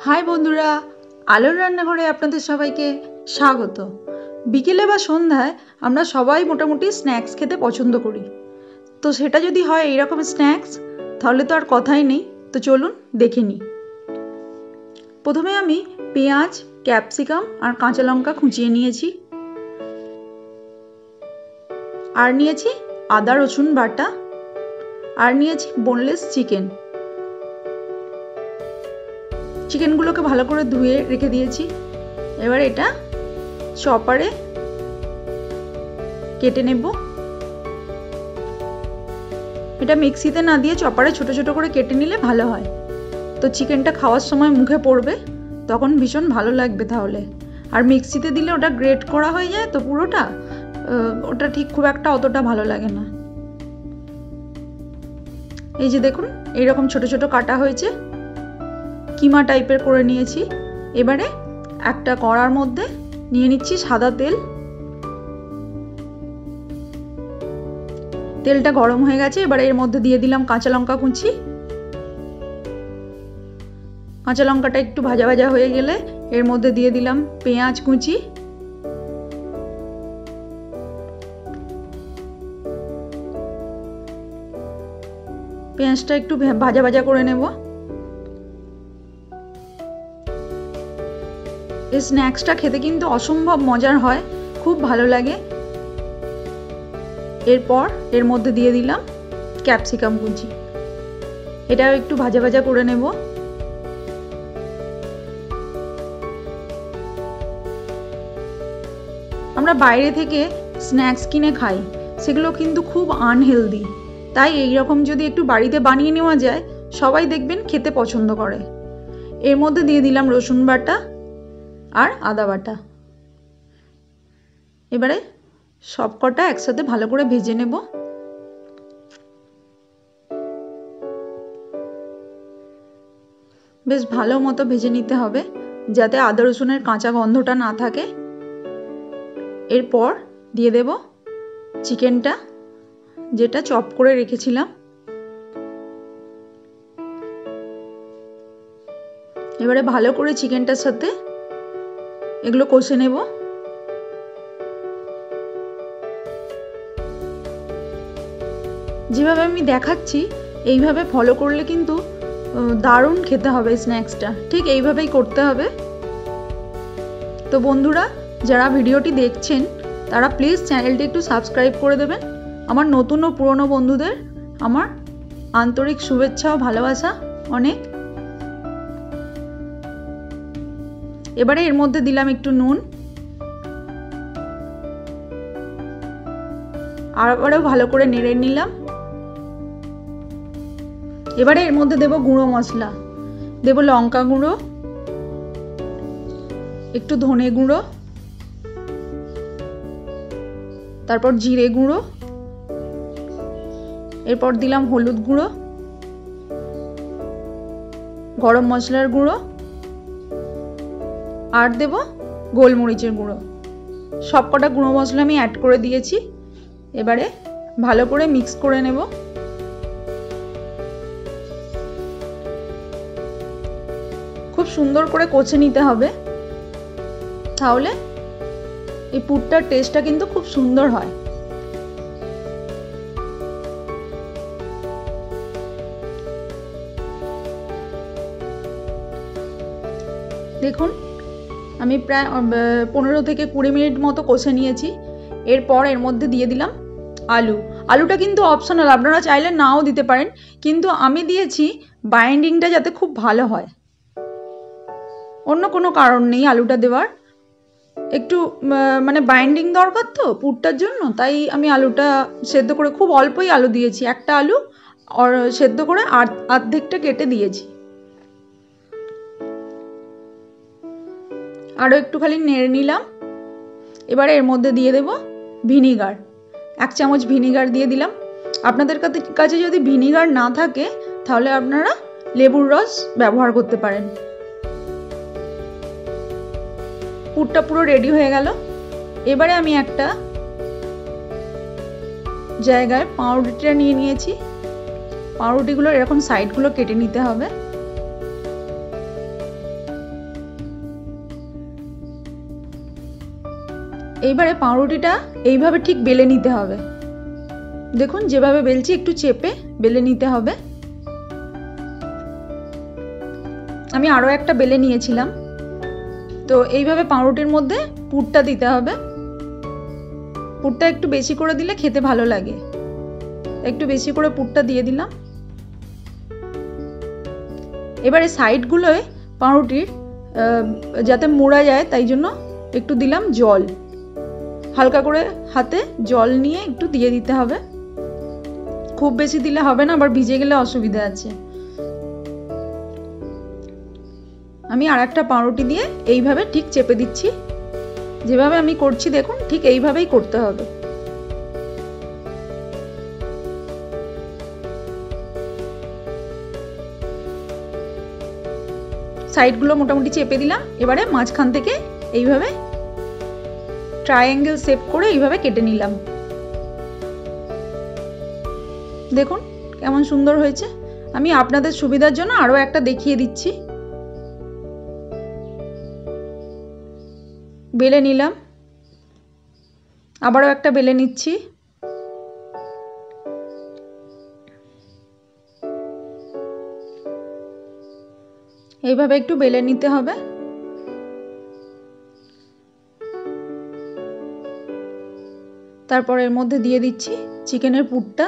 High বন্ধুরা, আলোর রান্নাঘরে আপনাদের সবাইকে স্বাগত। বিকেলে বা সন্ধ্যায় আমরা সবাই মোটামুটি স্ন্যাক্স খেতে পছন্দ করি। তো সেটা যদি হয় এইরকম স্ন্যাক্স, তাহলে তো আর কথাই নেই। তো চলুন দেখে নিই। প্রথমে আমি পেঁয়াজ, ক্যাপসিকাম আর কাঁচা লঙ্কা কুচিয়ে নিয়েছি, আর নিয়েছি আদা রসুন বাটা, আর নিয়েছি বোনলেস চিকেনগুলোকে ভালো করে ধুয়ে রেখে দিয়েছি। এবার এটা চপারে কেটে নেব। এটা মিক্সিতে না দিয়ে চপারে ছোট ছোট করে কেটে নিলে ভালো হয়। তো চিকেনটা খাওয়ার সময় মুখে পড়বে, তখন ভীষণ ভালো লাগবে তাহলে। আর মিক্সিতে দিলে ওটা গ্রেট করা হয়ে যায়, তো পুরোটা ওটা ঠিক খুব একটা অতটা ভালো লাগে না। এই যে দেখুন, এইরকম ছোট ছোট কাটা হয়েছে, কিমা টাইপের করে নিয়েছি। এবারে একটা কড়ার মধ্যে নিয়ে নিচ্ছি সাদা তেল। তেলটা গরম হয়ে গেছে, এবারে এর মধ্যে দিয়ে দিলাম কাঁচা লঙ্কা কুচি। কাঁচা লঙ্কাটা একটু ভাজা ভাজা হয়ে গেলে এর মধ্যে দিয়ে দিলাম পেঁয়াজ কুচি। পেঁয়াজটা একটু ভাজা ভাজা করে নেব। এই স্ন্যাক্সটা খেতে কিন্তু অসম্ভব মজার হয়, খুব ভালো লাগে। এরপর এর মধ্যে দিয়ে দিলাম ক্যাপসিকাম কুচি। এটাও একটু ভাজা ভাজা করে নেব। আমরা বাইরে থেকে স্ন্যাক্স কিনে খাই, সেগুলো কিন্তু খুব আনহেলদি। তাই এই রকম যদি একটু বাড়িতে বানিয়ে নেওয়া যায়, সবাই দেখবেন খেতে পছন্দ করে। এর মধ্যে দিয়ে দিলাম রসুন বাটা আর আদা বাটা। এবারে সবকটা একসাথে ভালো করে ভেজে নেব। বেশ ভালো মতো ভেজে নিতে হবে, যাতে আদা রসুনের কাঁচা গন্ধটা না থাকে। এরপর দিয়ে দেব চিকেনটা, যেটা চপ করে রেখেছিলাম। এবারে ভালো করে চিকেনটার সাথে এগুলো কষে নেব। যেভাবে আমি দেখাচ্ছি এইভাবে ফলো করলে কিন্তু দারুণ খেতে হবে স্ন্যাক্সটা। ঠিক এইভাবেই করতে হবে। তো বন্ধুরা, যারা ভিডিওটি দেখছেন তারা প্লিজ চ্যানেলটি একটু সাবস্ক্রাইব করে দেবেন। আমার নতুন ও পুরনো বন্ধুদের আমার আন্তরিক শুভেচ্ছা ও ভালোবাসা অনেক। এবারে এর মধ্যে দিলাম একটু নুন, আবারও ভালো করে নেড়ে নিলাম। এবারে এর মধ্যে দেব গুঁড়ো মশলা, দেব লঙ্কা গুঁড়ো, একটু ধনে গুঁড়ো, তারপর জিরে গুঁড়ো, এরপর দিলাম হলুদ গুঁড়ো, গরম মশলার গুঁড়ো, আর দেব গোলমরিচের গুঁড়ো। সবকটা গুঁড়ো মশলা আমি অ্যাড করে দিয়েছি। এবারে ভালো করে মিক্স করে নেব। খুব সুন্দর করে কষে নিতে হবে, তাহলে এই পুরটার টেস্টটা কিন্তু খুব সুন্দর হয়। দেখুন, আমি প্রায় 15 থেকে 20 মিনিট মতো কষে নিয়েছি। এরপর এর মধ্যে দিয়ে দিলাম আলুটা কিন্তু অপশনাল, আপনারা চাইলে নাও দিতে পারেন, কিন্তু আমি দিয়েছি বাইন্ডিংটা যাতে খুব ভালো হয়, অন্য কোনো কারণ নেই আলুটা দেওয়ার। একটু মানে বাইন্ডিং দরকার তো পুরটার জন্য, তাই আমি আলুটা সেদ্ধ করে, খুব অল্পই আলু দিয়েছি, একটা আলু সেদ্ধ করে অর্ধেকটা কেটে দিয়েছি। আরও একটু খালি নেড়ে নিলাম। এবারে এর মধ্যে দিয়ে দেব ভিনিগার, 1 চামচ ভিনিগার দিয়ে দিলাম। আপনাদের কাছে যদি ভিনিগার না থাকে তাহলে আপনারা লেবুর রস ব্যবহার করতে পারেন। পুরটা পুরো রেডি হয়ে গেল। এবারে আমি একটা জায়গায় পাউরুটিটা নিয়ে নিয়েছি। পাউরুটিগুলোর এরকম সাইডগুলো কেটে নিতে হবে। এইবারে পাউরুটিটা এইভাবে ঠিক বেলে নিতে হবে। দেখুন যেভাবে বেলছি একটু চেপে বেলে নিতে হবে। আমি আরও একটা বেলে নিয়েছিলাম। তো এইভাবে পাউরুটির মধ্যে পুরটা দিতে হবে। পুরটা একটু বেশি করে দিলে খেতে ভালো লাগে, একটু বেশি করে পুরটা দিয়ে দিলাম। এবারে সাইডগুলোয় পাউরুটির যাতে মোড়া যায় তাই জন্য একটু দিলাম জল, হালকা করে হাতে জল নিয়ে একটু দিয়ে দিতে হবে। খুব বেশি দিলে হবে না, আবার ভিজে গেলে অসুবিধা আছে। আমি আর একটা পাউরুটি দিয়ে এইভাবে ঠিক চেপে দিচ্ছি। যেভাবে আমি করছি দেখুন ঠিক এইভাবেই করতে হবে। সাইডগুলো মোটামুটি চেপে দিলাম। এবারে মাঝখান থেকে এইভাবে ট্রায়াঙ্গেল শেপ করে এইভাবে কেটে নিলাম। দেখুন কেমন সুন্দর হয়েছে। আমি আপনাদের সুবিধার জন্য আরও একটা দেখিয়ে দিচ্ছি। বেলে নিলাম, আবারও একটা বেলে নিচ্ছি। এইভাবে একটু বেলে নিতে হবে। তারপর এর মধ্যে দিয়ে দিচ্ছি চিকেনের পুরটা।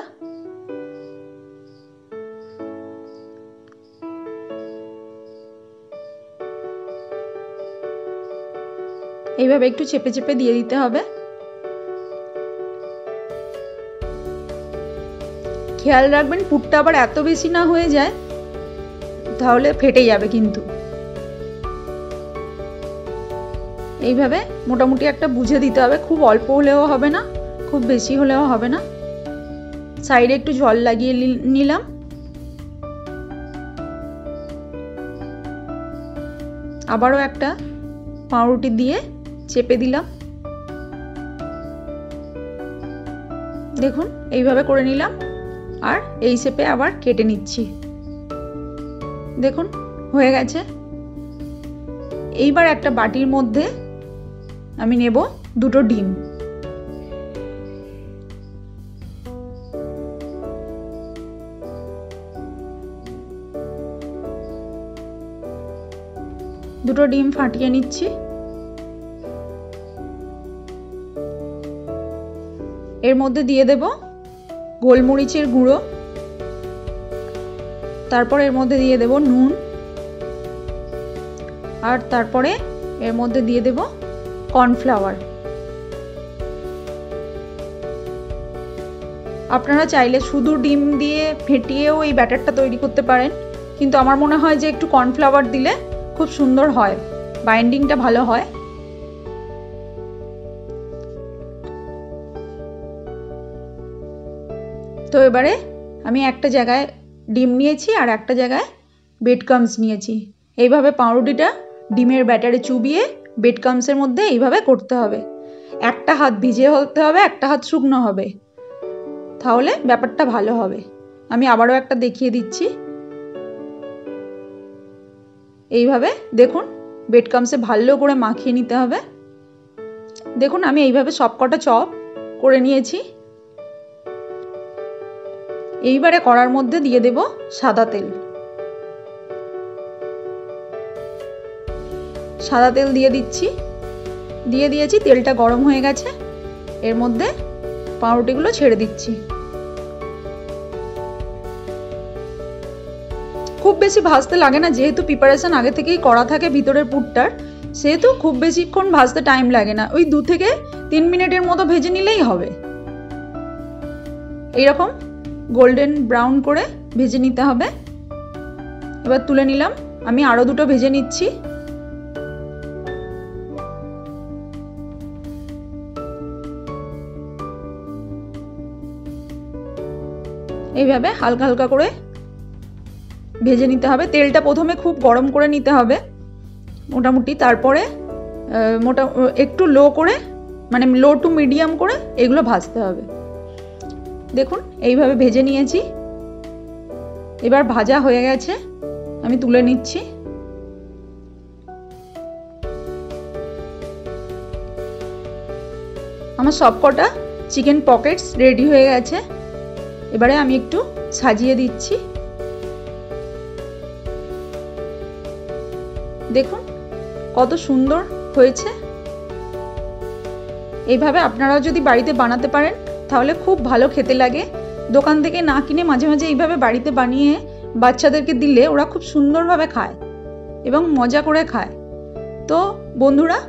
এইভাবে একটু চেপে চেপে দিয়ে দিতে হবে। খেয়াল রাখবেন পুরটা আবার এত বেশি না হয়ে যায়, তাহলে ফেটে যাবে কিন্তু। এইভাবে মোটামুটি একটা বুঝে দিতে হবে, খুব অল্প হলেও হবে না, খুব বেশি হলেও হবে না। সাইডে একটু জল লাগিয়ে নিলাম। আবারও একটা পাউরুটি দিয়ে চেপে দিলাম। দেখুন এইভাবে করে নিলাম আর এই শেপে আবার কেটে নিচ্ছি। দেখুন হয়ে গেছে। এইবার একটা বাটির মধ্যে আমি নেব দুটো ডিম। দুটো ডিম ফাটিয়ে নিচ্ছি। এর মধ্যে দিয়ে দেব গোলমরিচের গুঁড়ো, তারপর এর মধ্যে দিয়ে দেব নুন, আর তারপরে এর মধ্যে দিয়ে দেব কর্নফ্লাওয়ার। আপনারা চাইলে শুধু ডিম দিয়ে ফেটিয়েও এই ব্যাটারটা তৈরি করতে পারেন, কিন্তু আমার মনে হয় যে একটু কর্নফ্লাওয়ার দিলে খুব সুন্দর হয়, বাইন্ডিংটা ভালো হয়। তো এবারে আমি একটা জায়গায় ডিম নিয়েছি আর একটা জায়গায় ব্রেড ক্রাম্বস নিয়েছি। এইভাবে পাউরুটিটা ডিমের ব্যাটারে চুবিয়ে ব্রেড ক্রাম্বসের মধ্যে এইভাবে করতে হবে। একটা হাত ভিজে হতে হবে, একটা হাত শুকনো হবে, তাহলে ব্যাপারটা ভালো হবে। আমি আবারও একটা দেখিয়ে দিচ্ছি। এইভাবে দেখুন ব্রেড ক্রাম্বসে ভালো করে মাখিয়ে নিতে হবে। দেখুন আমি এইভাবে সবকটা চপ করে নিয়েছি। এইবারে কড়ার মধ্যে দিয়ে দেব সাদা তেল। সাদা তেল দিয়ে দিয়েছি। তেলটা গরম হয়ে গেছে। এর মধ্যে পাউরুটিগুলো ছেড়ে দিচ্ছি। খুব বেশি ভাজতে লাগে না, যেহেতু প্রিপারেশন আগে থেকেই করা থাকে ভিতরের পুরটার, সেহেতু খুব বেশিক্ষণ ভাজতে টাইম লাগে না। ওই 2 থেকে 3 মিনিটের মতো ভেজে নিলেই হবে। এইরকম গোল্ডেন ব্রাউন করে ভেজে নিতে হবে। এবার তুলে নিলাম। আমি আরও দুটো ভেজে নিচ্ছি। এইভাবে হালকা হালকা করে ভেজে নিতে হবে। তেলটা প্রথমে খুব গরম করে নিতে হবে মোটামুটি, তারপরে একটু লো করে, মানে লো টু মিডিয়াম করে এগুলো ভাজতে হবে। দেখুন এইভাবে ভেজে নিয়েছি। এবার ভাজা হয়ে গেছে, আমি তুলে নিচ্ছি। আমার সবকটা চিকেন পকেটস রেডি হয়ে গেছে। এবারে আমি একটু সাজিয়ে দিচ্ছি। দেখুন কত সুন্দর হয়েছে। এইভাবে আপনারাও যদি বাড়িতে বানাতে পারেন তাহলে খুব ভালো খেতে লাগে। দোকান থেকে না কিনে মাঝে মাঝে এইভাবে বাড়িতে বানিয়ে বাচ্চাদেরকে দিলে ওরা খুব সুন্দরভাবে খায় এবং মজা করে খায়। তো বন্ধুরা,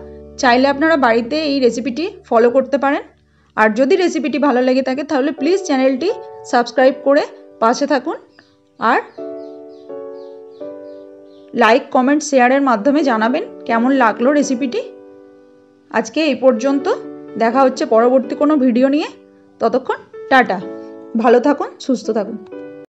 চাইলে আপনারা বাড়িতে এই রেসিপিটি ফলো করতে পারেন। আর যদি রেসিপিটি ভালো লেগে থাকে তাহলে প্লিজ চ্যানেলটি সাবস্ক্রাইব করে পাশে থাকুন আর লাইক কমেন্ট শেয়ারের মাধ্যমে জানাবেন কেমন লাগলো রেসিপিটি। আজকে এই পর্যন্ত, দেখা হচ্ছে পরবর্তী কোনো ভিডিও নিয়ে। ততক্ষণ টাটা, ভালো থাকুন, সুস্থ থাকুন।